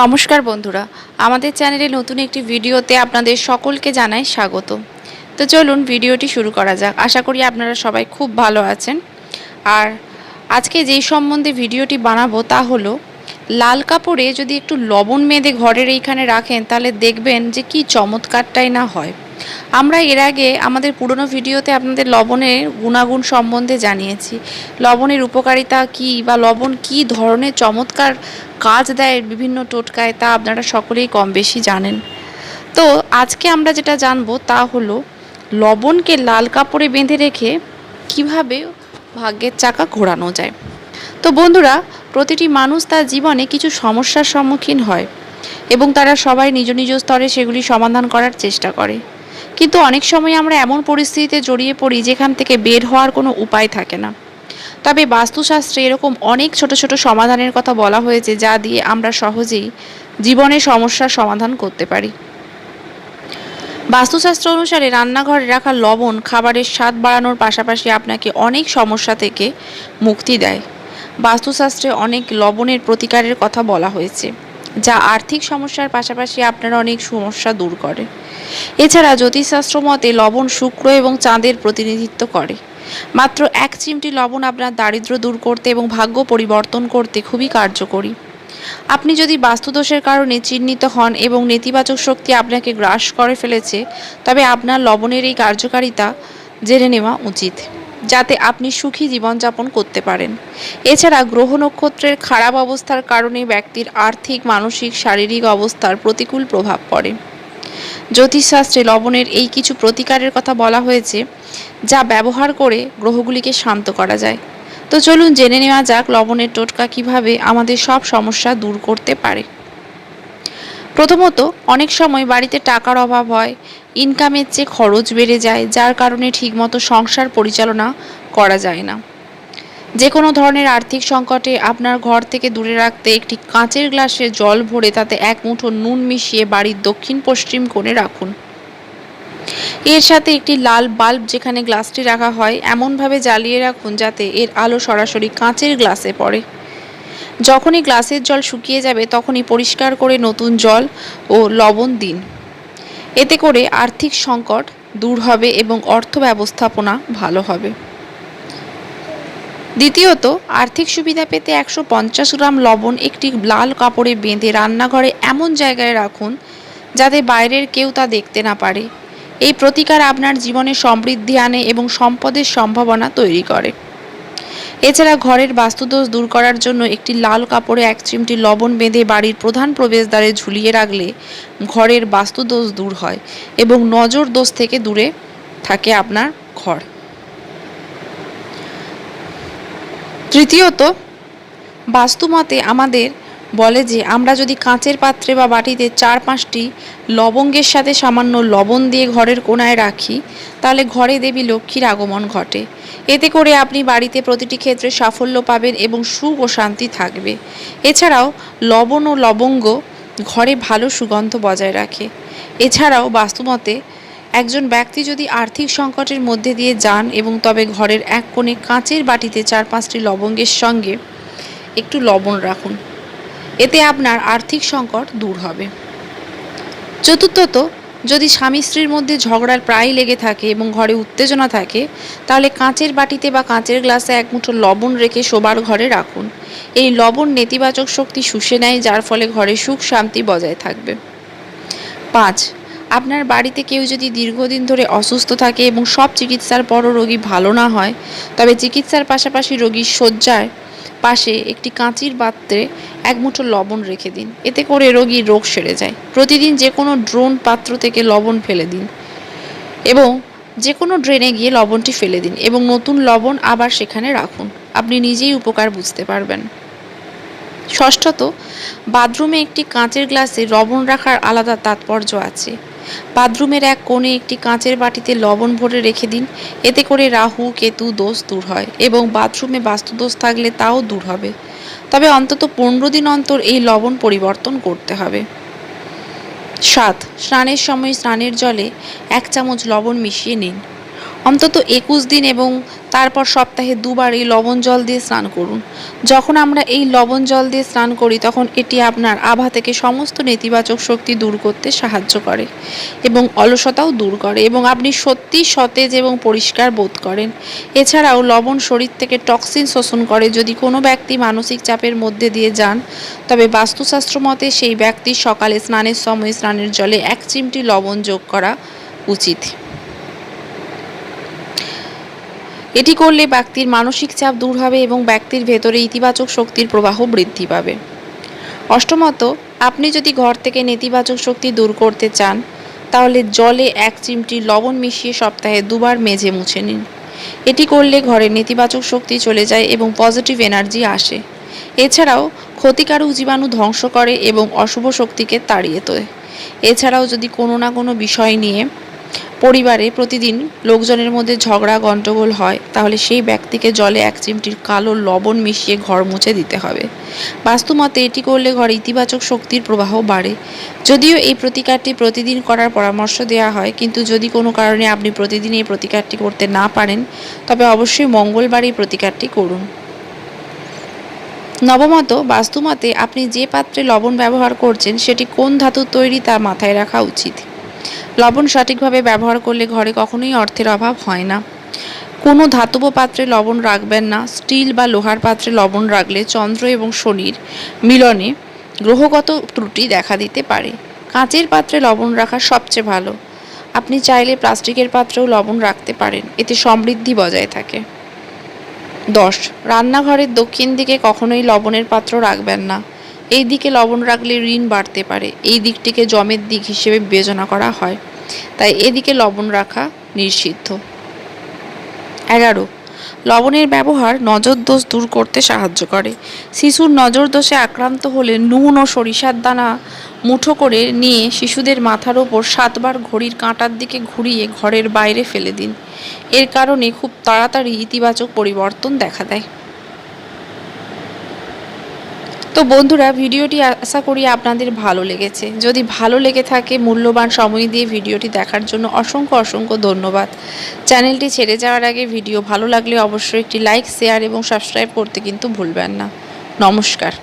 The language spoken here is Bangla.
নমস্কার বন্ধুরা, আমাদের চ্যানেলে নতুন একটি ভিডিওতে আপনাদের সকলকে জানাই স্বাগত। তো চলুন ভিডিওটি শুরু করা যাক। আশা করি আপনারা সবাই খুব ভালো আছেন। আর আজকে যেই সম্বন্ধে ভিডিওটি বানাবো তা হলো লাল কাপড়ে যদি একটু লবণ মেখে ঘরের এইখানে রাখেন তাহলে দেখবেন যে কি চমৎকারটাই না হয়। আমরা এর আগে আমাদের পুরনো ভিডিওতে আপনাদের লবণের গুণাগুণ সম্বন্ধে জানিয়েছি। লবণের উপকারিতা কী বা লবণ কী ধরনের চমৎকার কাজ দেয় বিভিন্ন টোটকায়, তা আপনারা সকলেই কম বেশি জানেন। তো আজকে আমরা যেটা জানবো তা হলো লবণকে লাল কাপড়ে বেঁধে রেখে কিভাবে ভাগ্যের চাকা ঘোরানো যায়। তো বন্ধুরা, প্রতিটি মানুষ তার জীবনে কিছু সমস্যার সম্মুখীন হয় এবং তারা সবাই নিজ নিজ স্তরে সেগুলি সমাধান করার চেষ্টা করে। কিন্তু অনেক সময় আমরা এমন পরিস্থিতিতে জড়িয়ে পড়ি যেখান থেকে বের হওয়ার কোনো উপায় থাকে না। তবে বাস্তুশাস্ত্রে এরকম অনেক ছোট ছোট সমাধানের কথা বলা হয়েছে যা দিয়ে আমরা সহজেই জীবনের সমস্যার সমাধান করতে পারি। বাস্তুশাস্ত্র অনুসারে রান্নাঘরে রাখা লবণ খাবারের স্বাদ বাড়ানোর পাশাপাশি আপনাকে অনেক সমস্যা থেকে মুক্তি দেয়। বাস্তুশাস্ত্রে অনেক লবণের প্রতিকারের কথা বলা হয়েছে যা আর্থিক সমস্যার পাশাপাশি আপনার অনেক সমস্যা দূর করে। এছাড়া জ্যোতিষশাস্ত্র মতে লবণ শুক্র এবং চাঁদের প্রতিনিধিত্ব করে। মাত্র 1 চিমটি লবণ আপনার দারিদ্র্য দূর করতে এবং ভাগ্য পরিবর্তন করতে খুবই কার্যকরী। আপনি যদি বাস্তুদোষের কারণে চিহ্নিত হন এবং নেতিবাচক শক্তি আপনাকে গ্রাস করে ফেলেছে, তবে আপনার লবণের এই কার্যকারিতা জেনে নেওয়া উচিত, যাতে আপনি সুখী জীবনযাপন করতে পারেন। এছাড়া গ্রহ নক্ষত্রের খারাপ অবস্থার কারণে ব্যক্তির আর্থিক, মানসিক, শারীরিক অবস্থার প্রতিকূল প্রভাব পড়ে। জ্যোতিষশাস্ত্রে লবণের এই কিছু প্রতিকারের কথা বলা হয়েছে যা ব্যবহার করে গ্রহগুলিকে শান্ত করা যায়। তো চলুন জেনে নেওয়া যাক লবণের টোটকা কিভাবে আমাদের সব সমস্যা দূর করতে পারে। প্রথমত, অনেক সময় বাড়িতে টাকার অভাব হয়, ইনকামের চেয়ে খরচ বেড়ে যায়, যার কারণে ঠিকমতো সংসার পরিচালনা করা যায় না। যে কোনো ধরনের আর্থিক সংকটে আপনার ঘর থেকে দূরে রাখতে একটি কাঁচের গ্লাসে জল ভরে তাতে 1 মুঠো নুন মিশিয়ে বাড়ির দক্ষিণ পশ্চিম কোণে রাখুন। এর সাথে একটি লাল বাল্ব যেখানে গ্লাসটি রাখা হয় এমনভাবে জ্বালিয়ে রাখুন যাতে এর আলো সরাসরি কাঁচের গ্লাসে পড়ে। যখনই গ্লাসের জল শুকিয়ে যাবে তখনই পরিষ্কার করে নতুন জল ও লবণ দিন। এতে করে আর্থিক সংকট দূর হবে এবং অর্থ ব্যবস্থাপনা ভালো হবে। দ্বিতীয়ত, আর্থিক সুবিধা পেতে 150 গ্রাম লবণ একটি লাল কাপড়ে বেঁধে রান্নাঘরে এমন জায়গায় রাখুন যাতে বাইরের কেউ তা দেখতে না পারে। এই প্রতিকার আপনার জীবনে সমৃদ্ধি আনে এবং সম্পদের সম্ভাবনা তৈরি করে। এছাড়া ঘরের বাস্তুদোষ দূর করার জন্য একটি লাল কাপড়ে 1 চিমটি লবণ বেঁধে বাড়ির প্রধান প্রবেশদ্বারে ঝুলিয়ে রাখলে ঘরের বাস্তুদোষ দূর হয় এবং নজর দোষ থেকে দূরে থাকে আপনার ঘর। তৃতীয়ত, বাস্তুমতে আমাদের বলে যে আমরা যদি কাঁচের পাত্রে বা বাটিতে 4-5টি লবঙ্গের সাথে সামান্য লবণ দিয়ে ঘরের কোণায় রাখি তাহলে ঘরে দেবী লক্ষ্মীর আগমন ঘটে। এতে করে আপনি বাড়িতে প্রতিটি ক্ষেত্রে সাফল্য পাবেন এবং সুখ ও শান্তি থাকবে। এছাড়াও লবণ ও লবঙ্গ ঘরে ভালো সুগন্ধ বজায় রাখে। এছাড়াও বাস্তুমতে একজন ব্যক্তি যদি আর্থিক সংকটের মধ্যে দিয়ে যান এবং তবে ঘরের এক কোণে কাঁচের বাটিতে 4-5টি লবঙ্গের সঙ্গে একটু লবণ রাখুন, এতে আপনার আর্থিক সংকট দূর হবে। চতুর্থত, যদি স্বামী স্ত্রীর মধ্যে ঝগড়ার প্রায় লেগে থাকে এবং ঘরে উত্তেজনা থাকে তাহলে কাঁচের বাটিতে বা কাঁচের গ্লাসে 1 মুঠো লবণ রেখে শোবার ঘরে রাখুন। এই লবণ নেতিবাচক শক্তি শুষে নেয়, যার ফলে ঘরে সুখ শান্তি বজায় থাকবে। 5. আপনার বাড়িতে কেউ যদি দীর্ঘদিন ধরে অসুস্থ থাকে এবং সব চিকিৎসার পরও রোগী ভালো না হয়, তবে চিকিৎসার পাশাপাশি রোগীর শয্যার পাশে একটি কাঁচের পাত্রে 1 মুঠো লবণ রেখে দিন। এতে করে রোগীর রোগ সেরে যায়। প্রতিদিন যে কোনো ড্রোন পাত্র থেকে লবণ ফেলে দিন এবং যে কোনো ড্রেনে গিয়ে লবণটি ফেলে দিন এবং নতুন লবণ আবার সেখানে রাখুন। আপনি নিজেই উপকার বুঝতে পারবেন। ষষ্ঠত, বাথরুমে একটি কাঁচের গ্লাসে লবণ রাখার আলাদা তাৎপর্য আছে। বাথরুমের এক কোণে একটি কাঁচের বাটিতে লবণ ভরে রেখে দিন। এতে করে রাহু কেতু দোষ দূর হয় এবং বাথরুমে বাস্তুদোষ থাকলে তাও দূর হবে। তবে অন্তত 15 দিন অন্তর এই লবণ পরিবর্তন করতে হবে। 7. স্নানের সময় স্নানের জলে 1 চামচ লবণ মিশিয়ে নিন। অন্তত 21 দিন এবং তারপর সপ্তাহে 2 বার এই লবণ জল দিয়ে স্নান করুন। যখন আমরা এই লবণ জল দিয়ে স্নান করি তখন এটি আপনার আভা থেকে সমস্ত নেতিবাচক শক্তি দূর করতে সাহায্য করে এবং অলসতাও দূর করে এবং আপনি সত্যিই সতেজ এবং পরিষ্কার বোধ করেন। এছাড়াও লবণ শরীর থেকে টক্সিন শোষণ করে। যদি কোনো ব্যক্তি মানসিক চাপের মধ্যে দিয়ে যান তবে বাস্তুশাস্ত্র মতে সেই ব্যক্তির সকালে স্নানের সময় স্নানের জলে 1 চিমটি লবণ যোগ করা উচিত। এটি করলে ব্যক্তির মানসিক চাপ দূর হবে এবং ব্যক্তির ভেতরে ইতিবাচক শক্তির প্রবাহ বৃদ্ধি পাবে। অষ্টমত, আপনি যদি ঘর থেকে নেতিবাচক শক্তি দূর করতে চান তাহলে জলে 1 চিমটি লবণ মিশিয়ে সপ্তাহে 2 বার মেজে মুছে নিন। এটি করলে ঘরে নেতিবাচক শক্তি চলে যায় এবং পজিটিভ এনার্জি আসে। এছাড়াও ক্ষতিকারক জীবাণু ধ্বংস করে এবং অশুভ শক্তিকে তাড়িয়ে তোলে। এছাড়াও যদি কোনো না কোনো বিষয় নিয়ে পরিবারে প্রতিদিন লোকজনের মধ্যে ঝগড়া গণ্ডগোল হয় তাহলে সেই ব্যক্তিকে জলে 1 চিমটির কালো লবণ মিশিয়ে ঘর মুছে দিতে হবে। বাস্তুমতে এটি করলে ঘরে ইতিবাচক শক্তির প্রবাহ বাড়ে। যদিও এই প্রতিকারটি প্রতিদিন করার পরামর্শ দেওয়া হয়, কিন্তু যদি কোনো কারণে আপনি প্রতিদিন এই প্রতিকারটি করতে না পারেন তবে অবশ্যই মঙ্গলবার এই প্রতিকারটি করুন। নবমত, বাস্তুমতে আপনি যে পাত্রে লবণ ব্যবহার করছেন সেটি কোন ধাতুর তৈরি তা মাথায় রাখা উচিত। লবণ সঠিকভাবে ব্যবহার করলে ঘরে কখনোই অর্থের অভাব হয় না। কোনো ধাতব পাত্রে লবণ রাখবেন না। স্টিল বা লোহার পাত্রে লবণ রাখলে চন্দ্র এবং শনির মিলনে গ্রহগত ত্রুটি দেখা দিতে পারে। কাঁচের পাত্রে লবণ রাখা সবচেয়ে ভালো। আপনি চাইলে প্লাস্টিকের পাত্রেও লবণ রাখতে পারেন, এতে সমৃদ্ধি বজায় থাকে। 10. রান্নাঘরের দক্ষিণ দিকে কখনোই লবণের পাত্র রাখবেন না। এই দিকে লবণ রাখলে ঋণ বাড়তে পারে। এই দিকটিকে যমের দিক হিসেবে বিবেচনা করা হয়, তাই এদিকে লবণ রাখা নিষিদ্ধ। 11. লবণের ব্যবহার নজর দোষ দূর করতে সাহায্য করে। শিশুর নজর দোষে আক্রান্ত হলে নুন ও সরিষার দানা মুঠো করে নিয়ে শিশুদের মাথার ওপর 7 বার ঘড়ির কাঁটার দিকে ঘুরিয়ে ঘরের বাইরে ফেলে দিন। এর কারণে খুব তাড়াতাড়ি ইতিবাচক পরিবর্তন দেখা দেয়। তো বন্ধুরা, ভিডিওটি আশা করি আপনাদের ভালো লেগেছে। যদি ভালো লেগে থাকে মূল্যবান সময় দিয়ে ভিডিওটি দেখার জন্য অসংখ্য অসংখ্য ধন্যবাদ। চ্যানেলটি ছেড়ে যাওয়ার আগে ভিডিও ভালো লাগলে অবশ্যই একটি লাইক, শেয়ার এবং সাবস্ক্রাইব করতে কিন্তু ভুলবেন না। নমস্কার।